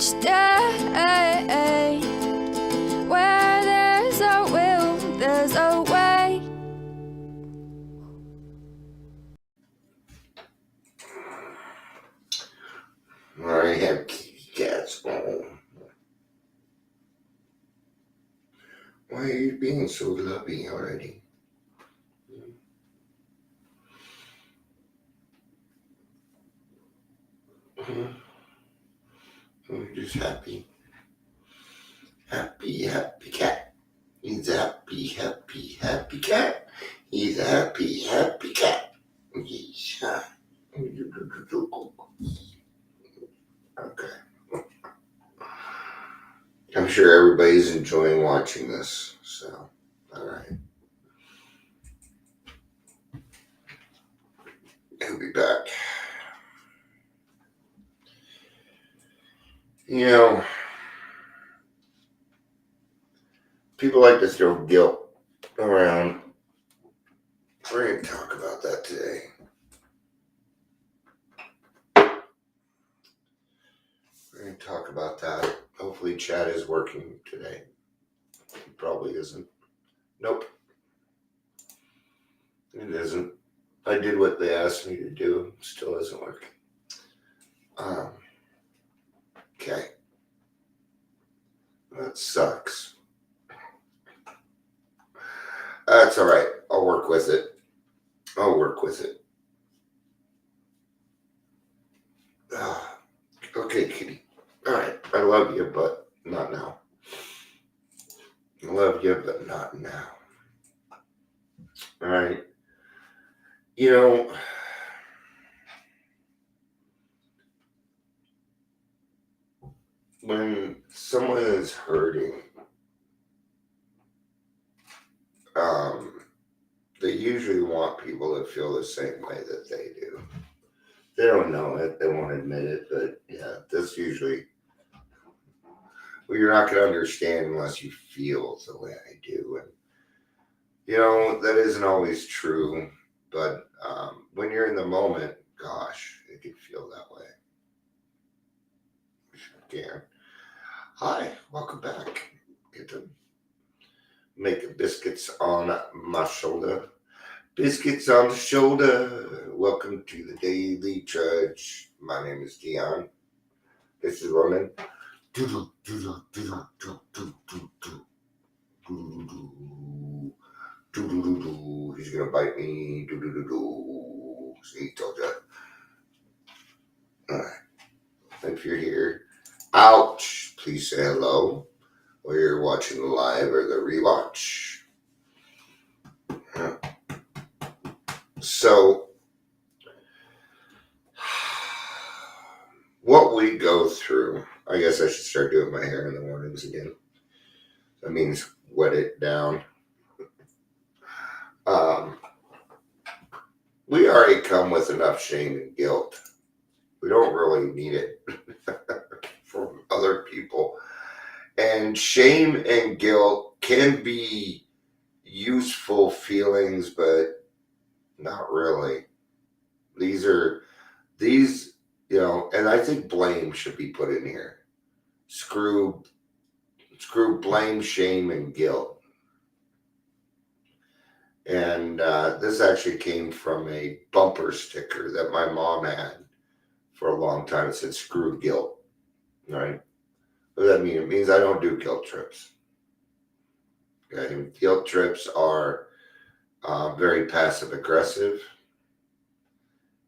each day. Where there's a will, there's a way. I have kitty cats home. Why are you being so lovey already? I'm just happy. Happy cat. He's a happy cat. He's a happy cat. He's okay. I'm sure everybody's enjoying watching this. So, all right. He'll be back. You know, people like to throw guilt around. We're going to talk about that today. We're going to talk about that. Hopefully, Chad is working today. He probably isn't. Nope. It isn't. I did what they asked me to do. Still isn't working. Okay. That sucks. That's all right. I'll work with it. Okay, kitty. All right. I love you, but not now. I love you, but not now. All right. You know, when someone is hurting, they usually want people to feel the same way that they do. They don't know it, they won't admit it, but yeah, that's usually, well, you're not going to understand unless you feel the way I do. And, you know, that isn't always true, but when you're in the moment, gosh, it can feel that way. Again. Hi, welcome back. Get to make biscuits on my shoulder. Biscuits on the shoulder. Welcome to the Daily Trudge. My name is Dion. This is Roman. He's gonna bite me. See, told ya. Alright. If you're here, ouch, please say hello. Or you're watching the live or the rewatch. So, what we go through, I guess I should start doing my hair in the mornings again. That means wet it down. We already come with enough shame and guilt. We don't really need it from other people. And shame and guilt can be useful feelings, but not really. These, you know, and I think blame should be put in here. Screw blame, shame, and guilt. And this actually came from a bumper sticker that my mom had for a long time. It said, screw guilt, right? What does that mean? It means I don't do guilt trips. Okay? Guilt trips are very passive aggressive.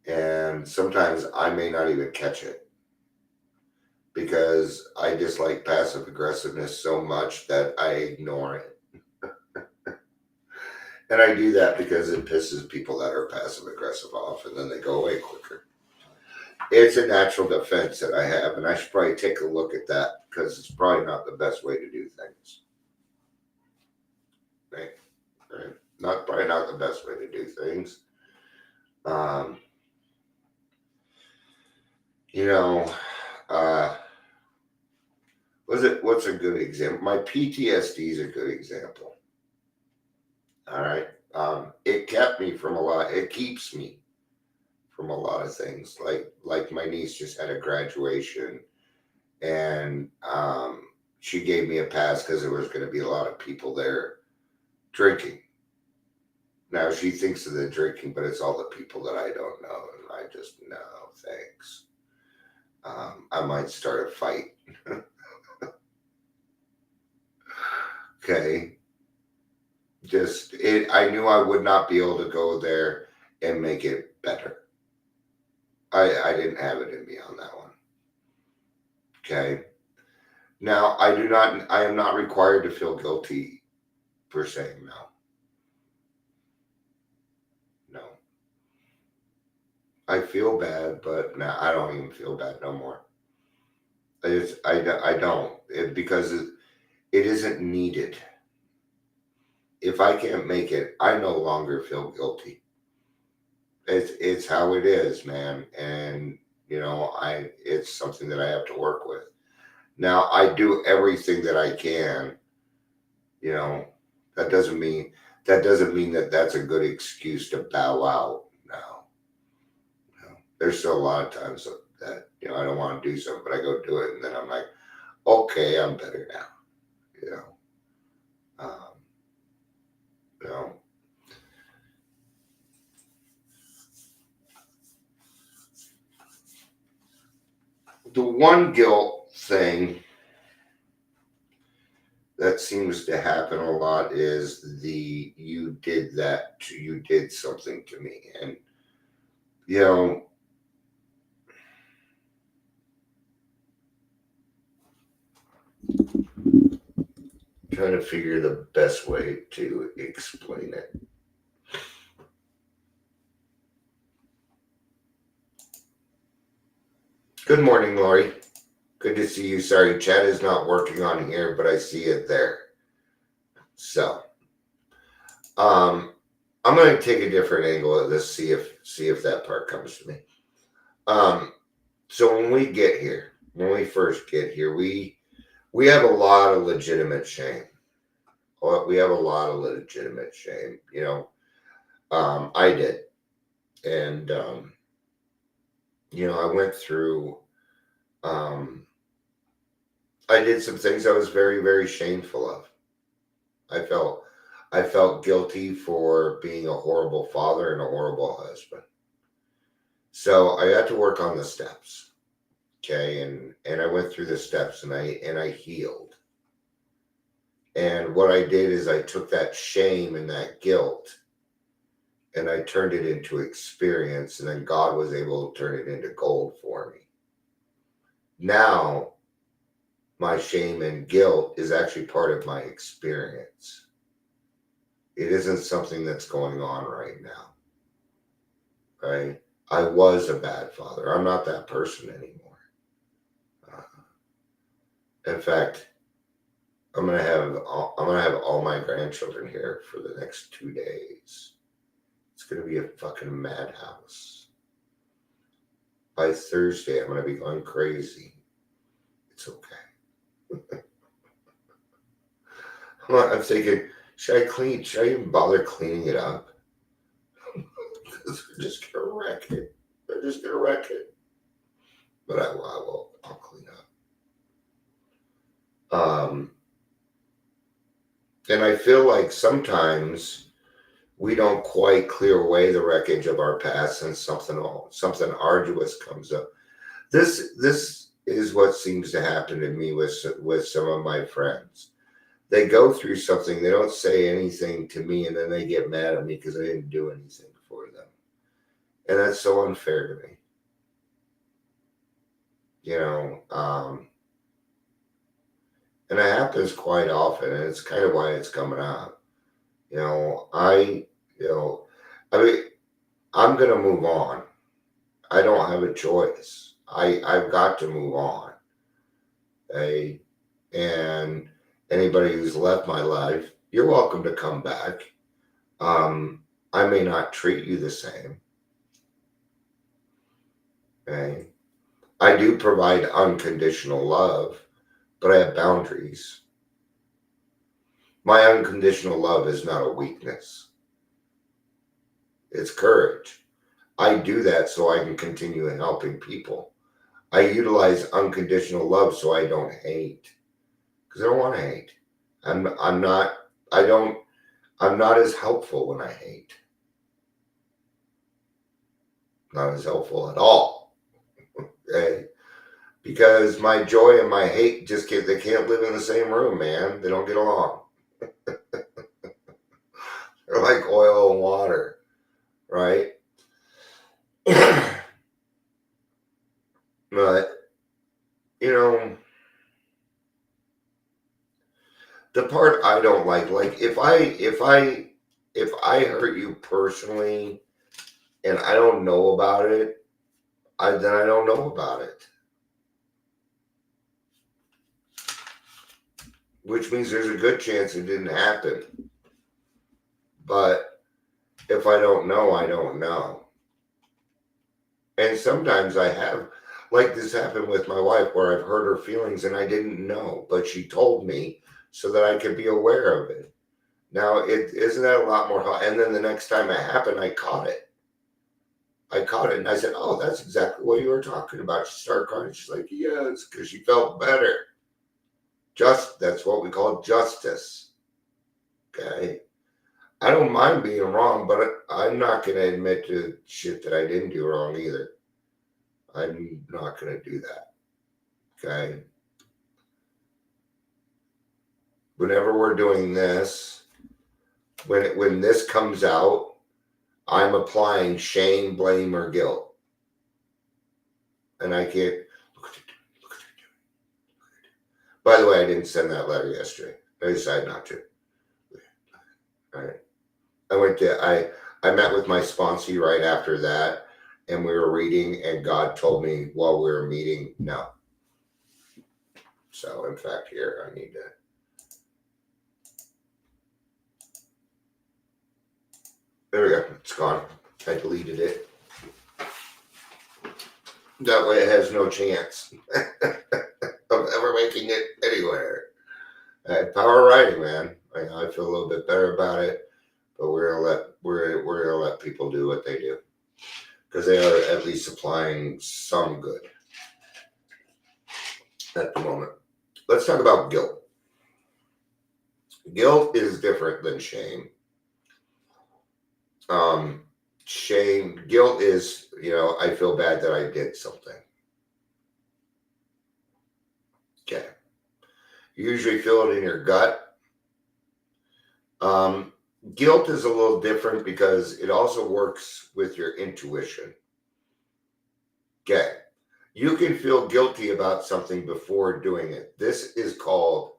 And sometimes I may not even catch it because I dislike passive aggressiveness so much that I ignore it. And I do that because it pisses people that are passive aggressive off and then they go away quicker. It's a natural defense that I have, and I should probably take a look at that because it's probably not the best way to do things. Right? Probably not the best way to do things. You know, what's a good example? My PTSD is a good example. All right. It kept me from it keeps me from a lot of things. Like my niece just had a graduation and she gave me a pass because there was going to be a lot of people there drinking. Now she thinks of the drinking, but it's all the people that I don't know, and I just no thanks. I might start a fight. Okay, just it. I knew I would not be able to go there and make it better. I didn't have it in me on that one. Okay. Now I do not. I am not required to feel guilty for saying no. No, I feel bad, but now I don't even feel bad no more. I don't because it isn't needed. If I can't make it, I no longer feel guilty. It's how it is, man, and it's something that I have to work with. Now I do everything that I can. You know, that doesn't mean that that's a good excuse to bow out. No, no. There's still a lot of times that I don't want to do something, but I go do it, and then I'm like, okay, I'm better now. You know, um, you know. The one guilt thing that seems to happen a lot is you did something to me, and you know trying to figure the best way to explain it. Good morning, Lori. Good to see you. Sorry, chat is not working on here, but I see it there. So I'm going to take a different angle at this, see if that part comes to me. So when we first get here, we have a lot of legitimate shame. We have a lot of legitimate shame. I did, and I went through. I did some things I was very, very shameful of. I felt guilty for being a horrible father and a horrible husband. So I had to work on the steps. Okay, and I went through the steps, and I healed. And what I did is I took that shame and that guilt and I turned it into experience, and then God was able to turn it into gold for me. Now, my shame and guilt is actually part of my experience. It isn't something that's going on right now. Right? I was a bad father. I'm not that person anymore. In fact, I'm gonna have all my grandchildren here for the next 2 days. It's gonna be a fucking madhouse. By Thursday, I'm gonna be going crazy. It's okay. I'm thinking, should I even bother cleaning it up? Because they're just gonna wreck it. They're just gonna wreck it. But I will. I'll clean up. And I feel like sometimes we don't quite clear away the wreckage of our past, and something arduous comes up. This is what seems to happen to me with some of my friends. They go through something, they don't say anything to me, and then they get mad at me because I didn't do anything for them. And that's so unfair to me. And it happens quite often, and it's kind of why it's coming up. I mean, I'm gonna move on. I don't have a choice. I've got to move on. And anybody who's left my life, you're welcome to come back. I may not treat you the same. Okay? I do provide unconditional love, but I have boundaries. My unconditional love is not a weakness. It's courage. I do that so I can continue helping people. I utilize unconditional love so I don't hate. Because I don't want to hate. I'm not I don't I'm not as helpful when I hate. Not as helpful at all. Okay? Because my joy and my hate they can't live in the same room, man. They don't get along. They're like oil and water, right? But you know, the part I don't like if I hurt you personally and I don't know about it, then I don't know about it. Which means there's a good chance it didn't happen. But if I don't know, I don't know. And sometimes I have, like this happened with my wife, where I've hurt her feelings and I didn't know, but she told me so that I could be aware of it. Now, isn't that a lot more? And then the next time it happened, I caught it. And I said, "Oh, that's exactly what you were talking about." She started crying. She's like, "Yes," because she felt better. That's what we call justice. Okay. I don't mind being wrong, but I'm not going to admit to shit that I didn't do wrong either. I'm not going to do that. Okay. Whenever we're doing this, when this comes out, I'm applying shame, blame, or guilt. And I can't look at it. By the way, I didn't send that letter yesterday. I decided not to. All right. I met with my sponsee right after that, and we were reading, and God told me while we were meeting, no. So in fact, here I need to. There we go. It's gone. I deleted it. That way, it has no chance of ever making it anywhere. Power writing, man. I feel a little bit better about it, but we're gonna let people do what they do because they are at least supplying some good at the moment. Let's talk about guilt. Guilt is different than shame. Guilt is, I feel bad that I did something. Okay. You usually feel it in your gut. Guilt is a little different because it also works with your intuition. Okay. You can feel guilty about something before doing it. This is called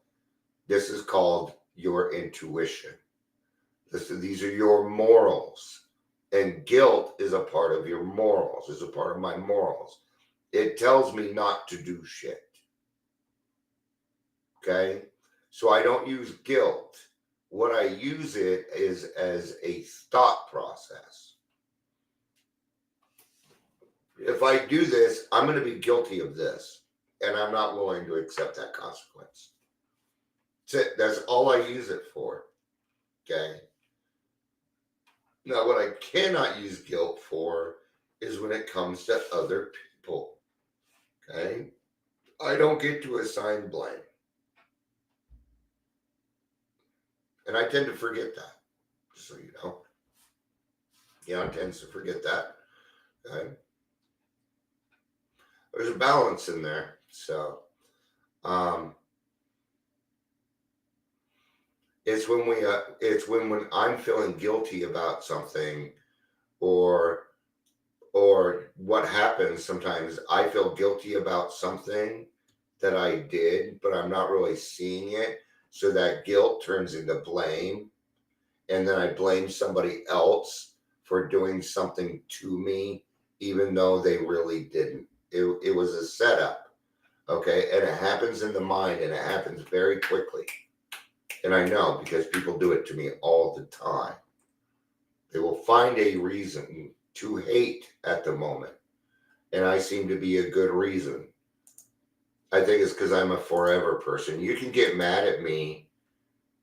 your intuition. These are your morals. And guilt is a part of your morals, is a part of my morals. It tells me not to do shit. Okay? So I don't use guilt. What I use it is as a thought process. If I do this, I'm going to be guilty of this, and I'm not willing to accept that consequence. That's it. That's all I use it for. Okay? Now, what I cannot use guilt for is when it comes to other people. Okay? I don't get to assign blame. And I tend to forget that, just so you know. I tend to forget that. Okay? There's a balance in there. So, it's when I'm feeling guilty about something, or what happens sometimes. I feel guilty about something that I did, but I'm not really seeing it. So that guilt turns into blame, and then I blame somebody else for doing something to me, even though they really didn't. It was a setup, okay? And it happens in the mind, and it happens very quickly. And I know because people do it to me all the time. They will find a reason to hate at the moment, and I seem to be a good reason. I think it's because I'm a forever person. You can get mad at me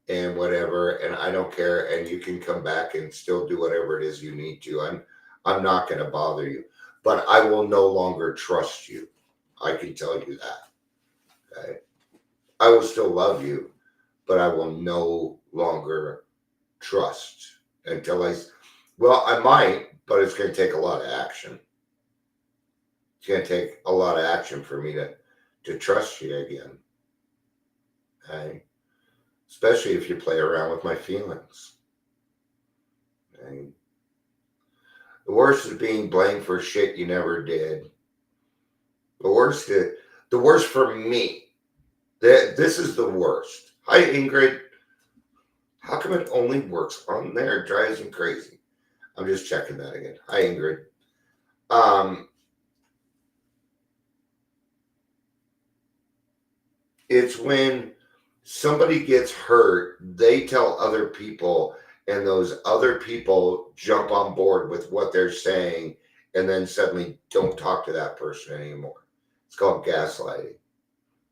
and whatever, and I don't care, and you can come back and still do whatever it is you need to. I'm not going to bother you, but I will no longer trust you. I can tell you that. Okay? I will still love you, but I will no longer trust until I might, but it's going to take a lot of action. It's going to take a lot of action for me to trust you again. Okay? Especially if you play around with my feelings. Okay? The worst is being blamed for shit you never did. The worst for me. This is the worst. Hi, Ingrid. How come it only works on there? It drives me crazy. I'm just checking that again. Hi, Ingrid. It's when somebody gets hurt, they tell other people, and those other people jump on board with what they're saying, and then suddenly don't talk to that person anymore. It's called gaslighting.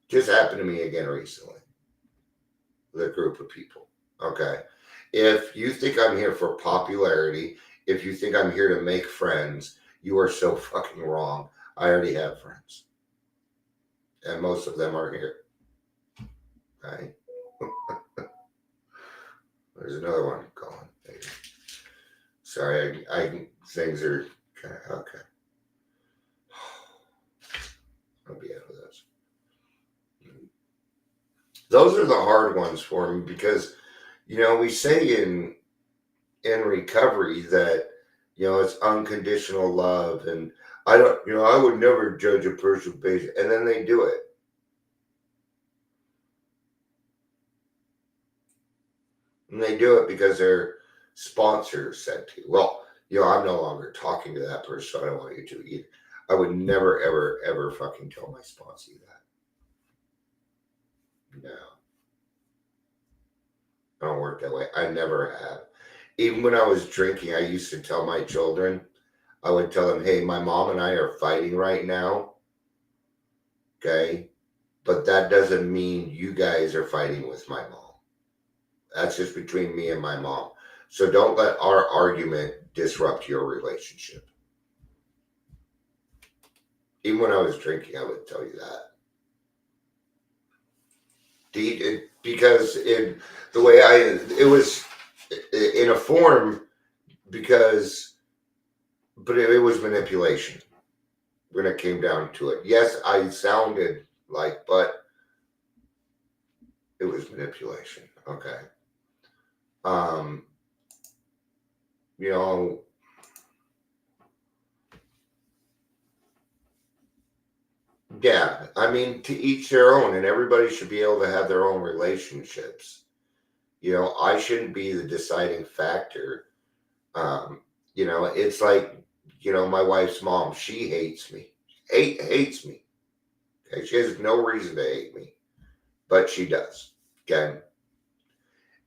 Just happened to me again recently with a group of people. Okay. If you think I'm here for popularity, if you think I'm here to make friends, you are so fucking wrong. I already have friends. And most of them are here. Right? There's another one going. Sorry, I things are kind of okay. I'll be out of this. Those are the hard ones for me because, we say in recovery that, it's unconditional love, and I would never judge a person based, and then they do it. And they do it because their sponsor said to. Well, I'm no longer talking to that person, so I don't want you to either. I would never, ever, ever fucking tell my sponsor that. No. I don't work that way. I never have. Even when I was drinking, I used to tell my children, I would tell them, hey, my mom and I are fighting right now. Okay? But that doesn't mean you guys are fighting with my mom. That's just between me and my mom. So don't let our argument disrupt your relationship. Even when I was drinking, I would tell you that. Because the way it was in a form but it was manipulation when it came down to it. Yes, I sounded but it was manipulation. Okay. Yeah, I mean, to each their own, and everybody should be able to have their own relationships. I shouldn't be the deciding factor. It's like, my wife's mom, she hates me. Hates me. Okay, she has no reason to hate me, but she does. Okay.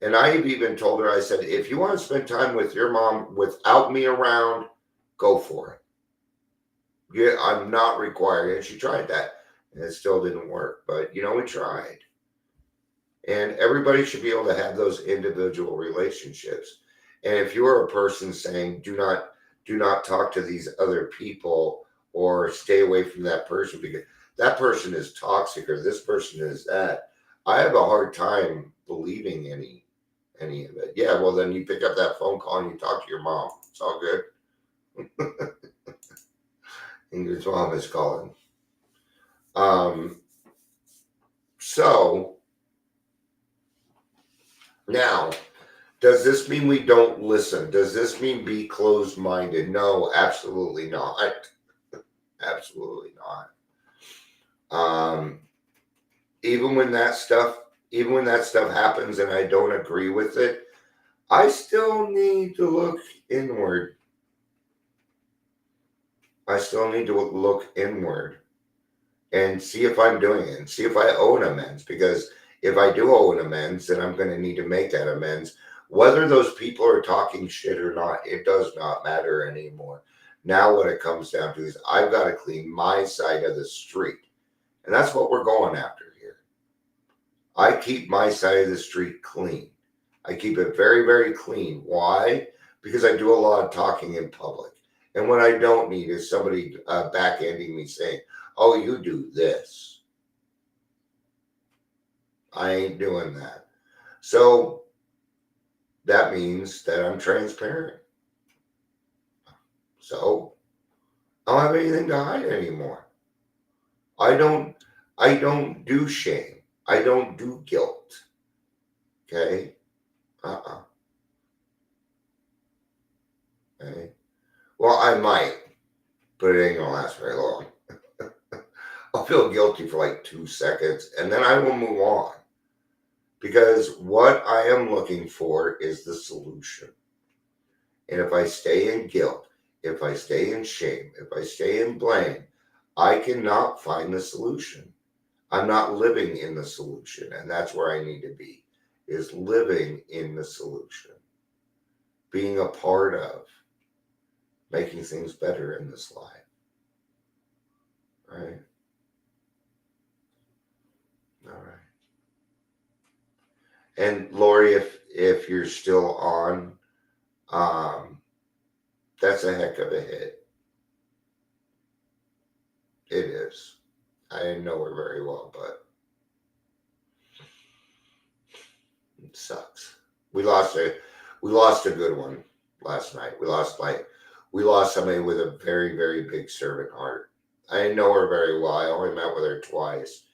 And I've even told her, I said, if you want to spend time with your mom without me around, go for it. Yeah, I'm not required. And she tried that, and it still didn't work. But, we tried. And everybody should be able to have those individual relationships. And if you're a person saying, do not talk to these other people or stay away from that person because that person is toxic or this person is that, I have a hard time believing any of it. Yeah, well, then you pick up that phone call and you talk to your mom. It's all good. Ingrid's mom is calling. So now, does this mean we don't listen? Does this mean be closed-minded? No, absolutely not. Absolutely not. Even when that stuff happens and I don't agree with it, I still need to look inward. I still need to look inward and see if I'm doing it and see if I owe an amends. Because if I do owe an amends, then I'm going to need to make that amends. Whether those people are talking shit or not, it does not matter anymore. Now what it comes down to is I've got to clean my side of the street. And that's what we're going after here. I keep my side of the street clean. I keep it very, very clean. Why? Because I do a lot of talking in public. And what I don't need is somebody backhanding me saying, oh, you do this. I ain't doing that. So that means that I'm transparent. So I don't have anything to hide anymore. I don't do shame. I don't do guilt. Okay? Okay? Well, I might, but it ain't gonna last very long. I'll feel guilty for like 2 seconds and then I will move on. Because what I am looking for is the solution. And if I stay in guilt, if I stay in shame, if I stay in blame, I cannot find the solution. I'm not living in the solution. And that's where I need to be, is living in the solution. Being a part of making things better in this life. Right? All right. And Lori, if you're still on, that's a heck of a hit. It is. I didn't know her very well, but it sucks. We lost a good one last night. We lost somebody with a very, very big servant heart. I didn't know her very well. I only met with her twice.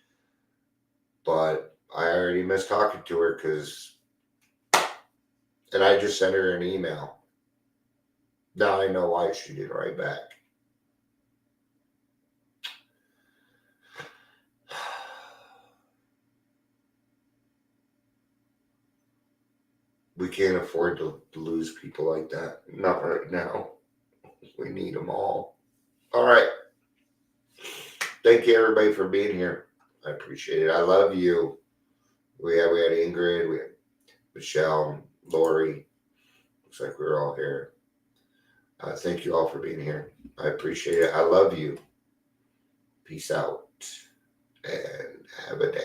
But I already missed talking to her and I just sent her an email. Now I know why she did right back. We can't afford to lose people like that. Not right now. We need them all. All right. Thank you, everybody, for being here. I appreciate it. I love you. We had Ingrid, we had Michelle, Lori. Looks like we're all here. Thank you all for being here. I appreciate it. I love you. Peace out and have a day.